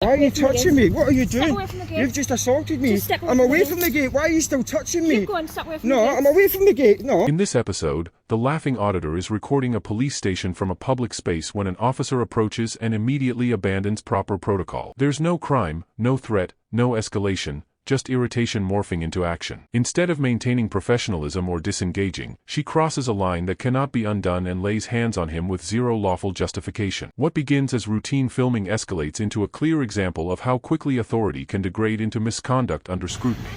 Why are you touching me? What are you doing? Step away from the gate. You've just assaulted me. Just step away I'm from away the from the gate. Why are you still touching me? Keep going, step away from the No, gate. I'm away from the gate. No. In this episode, the laughing auditor is recording a police station from a public space when an officer approaches and immediately abandons proper protocol. There's no crime, no threat, no escalation, just irritation morphing into action. Instead of maintaining professionalism or disengaging, she crosses a line that cannot be undone and lays hands on him with zero lawful justification. What begins as routine filming escalates into a clear example of how quickly authority can degrade into misconduct under scrutiny.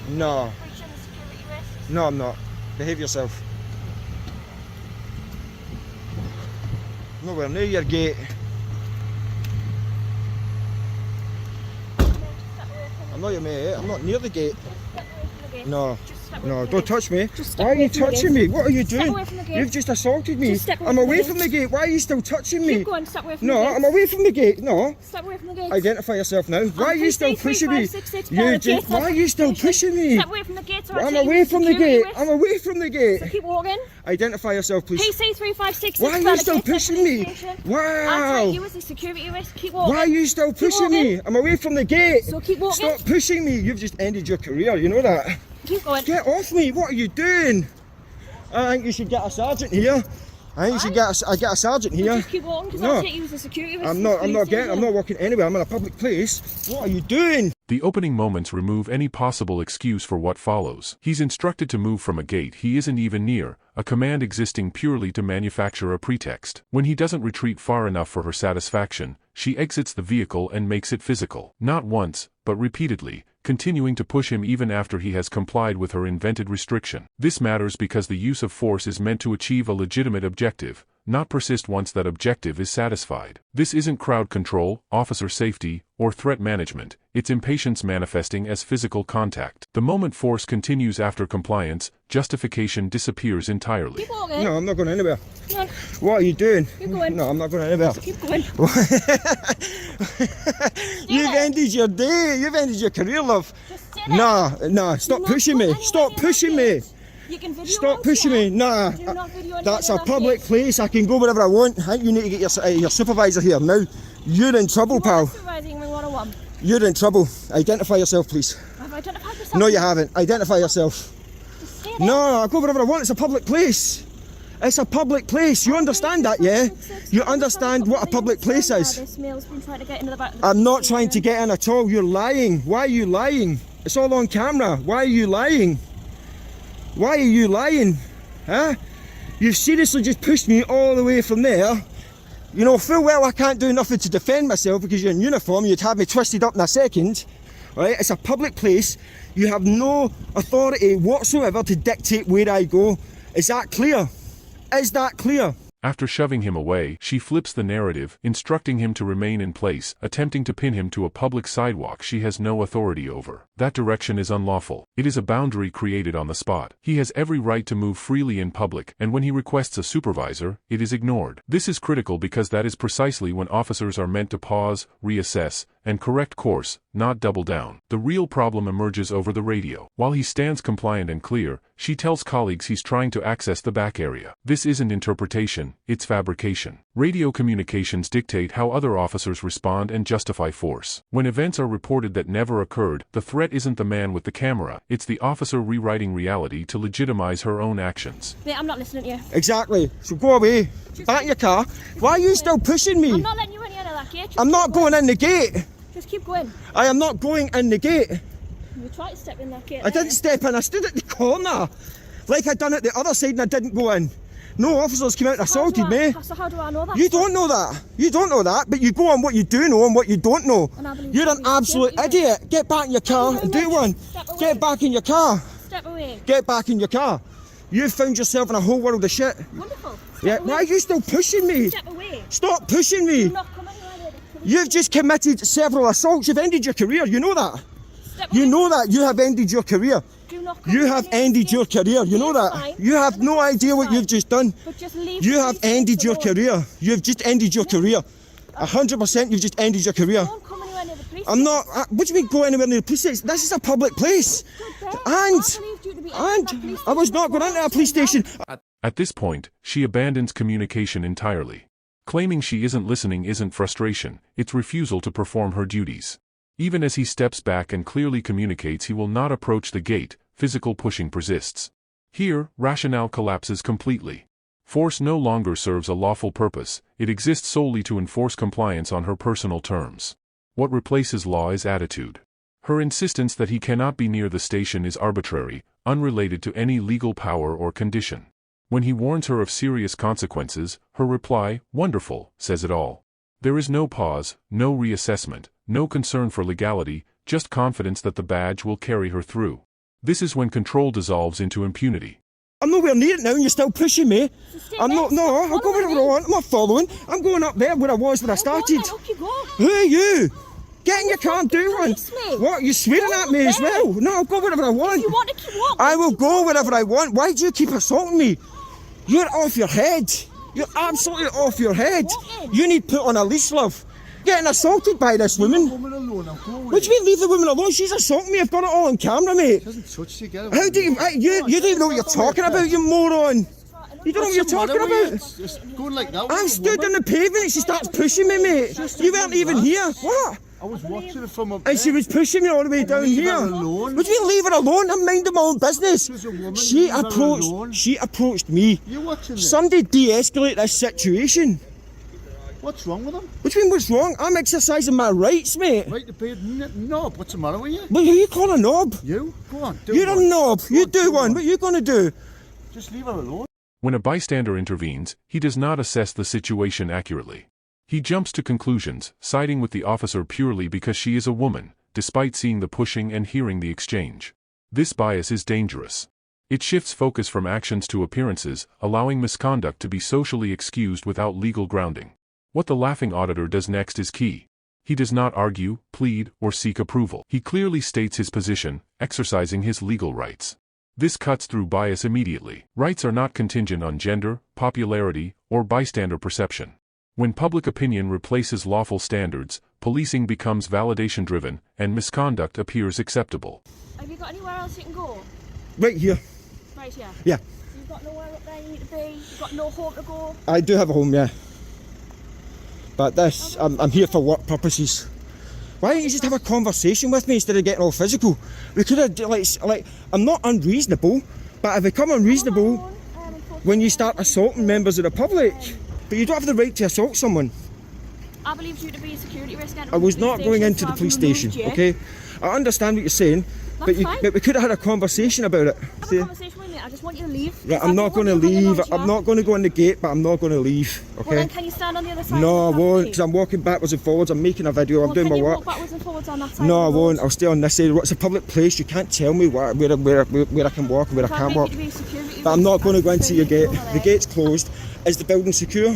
No. No, I'm not. Behave yourself. Nowhere near your gate. I'm not your mate. I'm not near the gate. No. No, don't touch me. Why are you touching me? What are you doing? You've just assaulted me. I'm away from the gate. Why are you still touching me? Keep going, step away from the No, gate. I'm away from the gate. No. Step away from the gate. Identify yourself now. Why are you still pushing me? Why are you still pushing me? Step away from the gate. I'm away from the gate. I'm away from the gate. So keep walking. Identify yourself, please. PC 3566. Why are you still pushing me? I'll Wow. take you as a security risk. Keep walking. Why are you still pushing me? I'm away from the gate. So keep walking. Stop pushing me. You've just ended your career. You know that. Keep going. Get off me. What are you doing? I think you should get a sergeant here. I think you should get a sergeant here. Just keep walking because No. I'll take you as a security risk. I'm not walking anywhere. I'm in a public place. What are you doing? The opening moments remove any possible excuse for what follows. He's instructed to move from a gate he isn't even near, a command existing purely to manufacture a pretext. When he doesn't retreat far enough for her satisfaction, she exits the vehicle and makes it physical. Not once, but repeatedly, continuing to push him even after he has complied with her invented restriction. This matters because the use of force is meant to achieve a legitimate objective, not persist once that objective is satisfied. This isn't crowd control, officer safety, or threat management, it's impatience manifesting as physical contact. The moment force continues after compliance, justification disappears entirely. Keep walking. No, I'm not going anywhere. Come on. What are you doing? Keep going. No, I'm not going anywhere. Keep going. You've ended your day. You've ended your career, love. Just sit there. Nah, stop not pushing go me. anywhere Stop near pushing that me. gate. You can video Stop pushing me. Nah, Do not video anyone that's near a that public gate. place. I can go wherever I want. I think you need to get your supervisor here now. You're in trouble, pal. Supervising me 101. You're in trouble. Identify yourself, please. Have I identified myself? No, you haven't. Identify yourself. Just stay there. No, I'll go wherever I want. It's a public place. It's a public place. You understand that, yeah? You understand what a public place is? This male's been trying to get into the back of the I'm not police trying to station. get in at all. You're lying. Why are you lying? It's all on camera. Why are you lying? Why are you lying? Huh? You've seriously just pushed me all the way from there. You know full well I can't do nothing to defend myself because you're in uniform. You'd have me twisted up in a second. Right? It's a public place. You have no authority whatsoever to dictate where I go. Is that clear? Is that clear? After shoving him away, she flips the narrative, instructing him to remain in place, attempting to pin him to a public sidewalk she has no authority over. That direction is unlawful. It is a boundary created on the spot. He has every right to move freely in public, and when he requests a supervisor, it is ignored. This is critical because that is precisely when officers are meant to pause, reassess, and correct course, not double down. The real problem emerges over the radio. While he stands compliant and clear, she tells colleagues he's trying to access the back area. This isn't interpretation, it's fabrication. Radio communications dictate how other officers respond and justify force. When events are reported that never occurred, the threat isn't the man with the camera, it's the officer rewriting reality to legitimize her own actions. Mate, I'm not listening to you. Exactly. So go away. Back in your car. Why are you still pushing me? I'm not letting you in the end of that gate. Just I'm not keep going. going in the gate. Just keep going. I am not going in the gate. You tried to step in that gate. I didn't step in. I stood at the corner. Like I done at the other side and I didn't go in. No officers came out and assaulted me. So how do I know that? You don't know that. You don't know that. But you go on what you do know and what you don't know. And I believe You're that an we absolute don't either. idiot. Get back in your car Thank and you do very one. much. Step away. Get back in your car. Step away. Get back in your car. You've found yourself in a whole world of shit. Wonderful. Step Yeah. away. Why are you still pushing me? Step away. Stop pushing me. Do not come anywhere near the police. You've just committed several assaults. You've ended your career. You know that. Step You away. know that. You have ended your career. Do not come You anywhere have near the ended your gate. career. You know It's that. fine. You have no idea what you've just done. But just leave You the have police ended your alone. career. You've just ended your career. 100% you've just ended your career. Don't come anywhere near the police. I'm not. What do you mean go anywhere near the police station? This is a public place. And I was not going into a police station. At this point, she abandons communication entirely. Claiming she isn't listening isn't frustration, it's refusal to perform her duties. Even as he steps back and clearly communicates he will not approach the gate, physical pushing persists. Here, rationale collapses completely. Force no longer serves a lawful purpose, it exists solely to enforce compliance on her personal terms. What replaces law is attitude. Her insistence that he cannot be near the station is arbitrary, unrelated to any legal power or condition. When he warns her of serious consequences, her reply, "Wonderful," says it all. There is no pause, no reassessment, no concern for legality, just confidence that the badge will carry her through. This is when control dissolves into impunity. I'm nowhere near it now and you're still pushing me. I'm not, no, I'll go Follow wherever I me. want. I'm not following. I'm going up there where I was when I started. Up you go. Who are you? Get in your car and do one. Police me. What? You're swearing Go at me up as there. well. No, I'll go wherever I want. You want to keep walking? I will go wherever I want. Why do you keep assaulting me? You're off your head. You're absolutely off your head. What? You need put on a leash, love. Getting assaulted by this woman. Woman alone, I'll go What do you mean leave the woman alone? She's assaulting me. I've got it all on camera, mate. Doesn't touch you, get it. How do you... You don't even know what you're talking about, you moron. You don't know what you're talking about. Just going like that. I stood on the pavement and she starts pushing me, mate. You weren't even here. What? I was watching it from up And she was pushing me all the way down leave here. her alone. What do you mean leave her alone? I'm minding my own business. She's a woman, She leave her alone. approached me. You're watching it. Somebody de-escalate this situation. What's wrong with him? What do you mean what's wrong? I'm exercising my rights, mate. Right to pay knob. What's the matter with you? But who you call a knob? You? Go on, do You're one. a knob. You on, do do one. one. What are you going to do? Just leave her alone. When a bystander intervenes, he does not assess the situation accurately. He jumps to conclusions, siding with the officer purely because she is a woman, despite seeing the pushing and hearing the exchange. This bias is dangerous. It shifts focus from actions to appearances, allowing misconduct to be socially excused without legal grounding. What the laughing auditor does next is key. He does not argue, plead, or seek approval. He clearly states his position, exercising his legal rights. This cuts through bias immediately. Rights are not contingent on gender, popularity, or bystander perception. When public opinion replaces lawful standards, policing becomes validation-driven, and misconduct appears acceptable. Have you got anywhere else you can go? Right here. Right here. Yeah. So you've got nowhere up there you need to be. You've got no home to go. I do have a home, yeah. But this, I'm here for work purposes. Why don't you just have a conversation with me instead of getting all physical? We could have, like, I'm not unreasonable, but I become unreasonable when you start assaulting members of the public. But you don't have the right to assault someone. I believe you to be a security risk. I was not going into the police station, okay? I understand what you're saying, but we could have had a conversation about it. Have a conversation with me. I just want you to leave. Right, I'm not going to leave. I'm not going to go in the gate, but I'm not going to leave, Well, okay? then can you stand on the other side? No, I of the won't, property? because I'm walking backwards and forwards. I'm making a video. I'm doing Can my you work. walk backwards and forwards on that side? No, I of the road? won't. I'll stay on this side. It's a public place. You can't tell me where I can walk and where I Can't can't make walk. you to be a security But I'm not risk. going to go into your gate. Over The there. gate's closed. Is the building secure?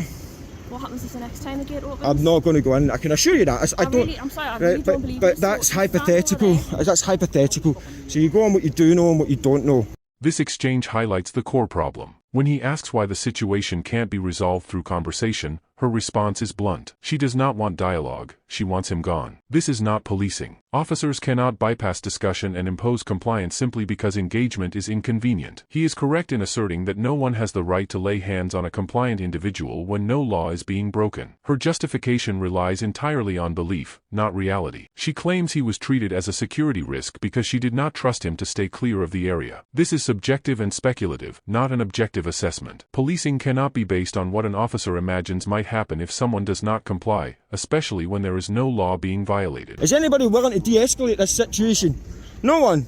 What happens if the next time the gate opens? I'm not going to go in. I can assure you that. I don't. I'm sorry, I really don't believe but you, that's so stand over hypothetical. there. That's hypothetical. So you go on what you do know and what you don't know. This exchange highlights the core problem. When he asks why the situation can't be resolved through conversation, her response is blunt. She does not want dialogue, she wants him gone. This is not policing. Officers cannot bypass discussion and impose compliance simply because engagement is inconvenient. He is correct in asserting that no one has the right to lay hands on a compliant individual when no law is being broken. Her justification relies entirely on belief, not reality. She claims he was treated as a security risk because she did not trust him to stay clear of the area. This is subjective and speculative, not an objective assessment. Policing cannot be based on what an officer imagines might happen if someone does not comply, especially when there is no law being violated. Is anybody willing to de-escalate this situation? No one.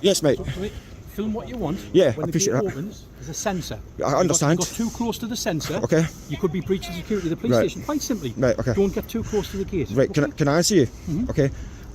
Yes, mate. Film what you want. Yeah, when I appreciate the gate that. opens, there's a sensor. I understand. If you got too close to the sensor, Okay. you could be breaching security of the police Right. station. Quite simply. Right, okay. Don't get too close to the gate. Right, okay? can I answer you? Okay.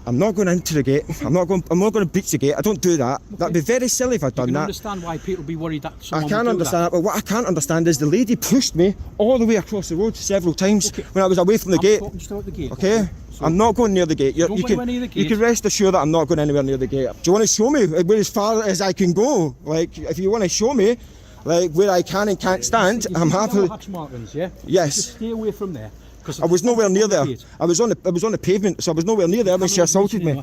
I'm not going into the gate. I'm not going to breach the gate. I don't do that. That'd be very silly if I'd You done can that. understand why people would be worried that I someone can't would do understand that, but what I can't understand is the lady pushed me all the way across the road several times when I was away from the I'm gate. talking just about the gate. Okay? So I'm not going near the gate. Don't go anywhere near the You gate. can rest assured that I'm not going anywhere near the gate. Do you want to show me where as far as I can go? Like, if you want to show me, like, where I can and can't stand, you I'm see happy. the hatch markings, yeah? Yes. Just stay away from there. I was nowhere near there. I was on the pavement, so I was nowhere near there when she assaulted me.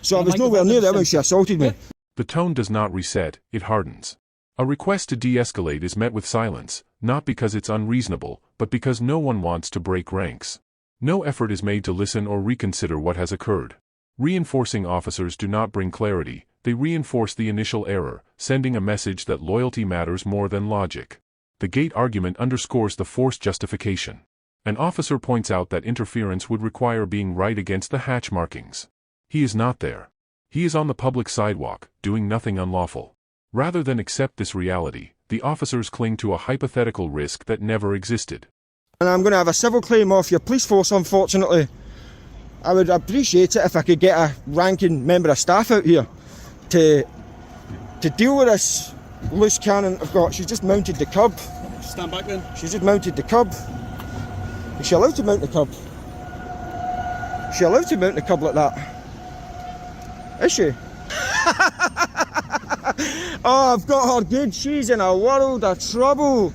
So I was nowhere near there when she assaulted me. The tone does not reset, it hardens. A request to de-escalate is met with silence, not because it's unreasonable, but because no one wants to break ranks. No effort is made to listen or reconsider what has occurred. Reinforcing officers do not bring clarity, they reinforce the initial error, sending a message that loyalty matters more than logic. The gate argument underscores the forced justification. An officer points out that interference would require being right against the hatch markings. He is not there. He is on the public sidewalk, doing nothing unlawful. Rather than accept this reality, the officers cling to a hypothetical risk that never existed. And I'm going to have a civil claim off your police force, unfortunately. I would appreciate it if I could get a ranking member of staff out here to deal with this loose cannon I've got. She's just mounted the curb. Stand back then. She's just mounted the curb. Is she allowed to mount the curb? Is she allowed to mount the curb like that? Is she? Oh, I've got her good. She's in a world of trouble.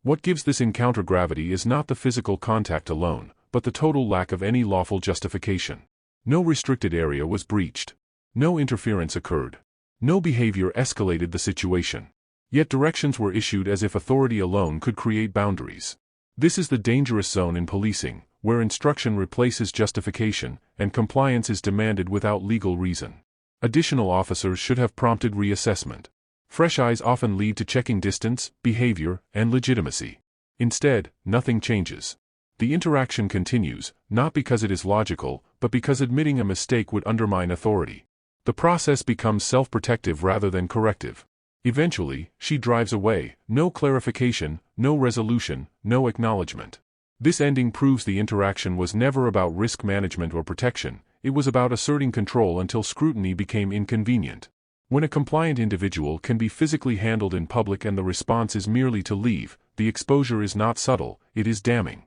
What gives this encounter gravity is not the physical contact alone, but the total lack of any lawful justification. No restricted area was breached. No interference occurred. No behavior escalated the situation. Yet directions were issued as if authority alone could create boundaries. This is the dangerous zone in policing, where instruction replaces justification, and compliance is demanded without legal reason. Additional officers should have prompted reassessment. Fresh eyes often lead to checking distance, behavior, and legitimacy. Instead, nothing changes. The interaction continues, not because it is logical, but because admitting a mistake would undermine authority. The process becomes self-protective rather than corrective. Eventually, she drives away, no clarification, no resolution, no acknowledgement. This ending proves the interaction was never about risk management or protection, it was about asserting control until scrutiny became inconvenient. When a compliant individual can be physically handled in public and the response is merely to leave, the exposure is not subtle, it is damning.